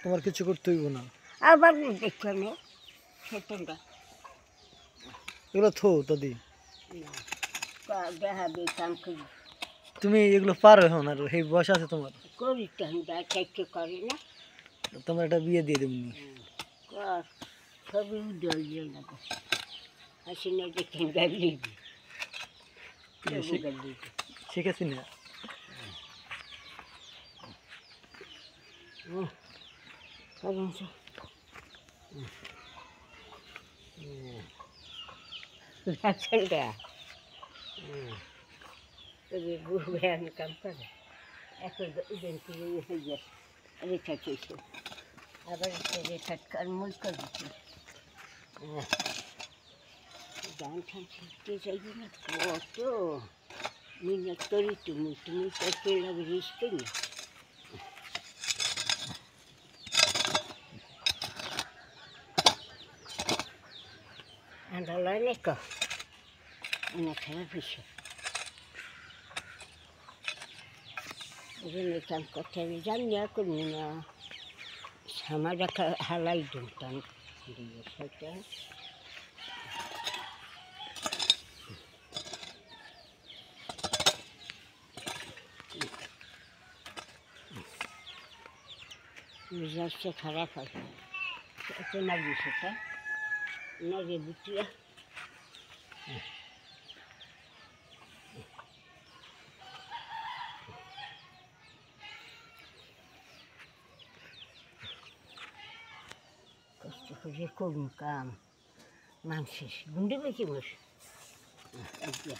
তোমার কিছু করতে হইব না। আবার দেখছো না সেতনটা এগুলো থো দাদি, দেখাবে কাম করি তুমি এগুলো পারো এখন, আর এই বয়স আছে তোমার, করি তো আমি চাইতে করি না তোমার একটা বিয়ে দিয়ে দেবনি। কর সবই উদয় লাগে হাসি না দেখেন গাড়ি শিখেছি না। কাম করে এখন রেখা খেয়েছে আবার রেখা মূল করে দিচ্ছে গান ঠান শিখতে চাইবি না কত মিনার করি তুমি তুমি তাকে লাগে রিস্কে না anda lagi kok, anak saya bisa. Ini kan kok televisionnya aku nina sama ada halai duntan dia saja. Misal sekarang apa? Itu lagi suka. Nage butia kasta hoje com cam manches bunde bekimiz ya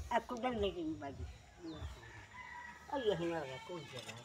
aku dah lagi bagi ayah ni aku jalan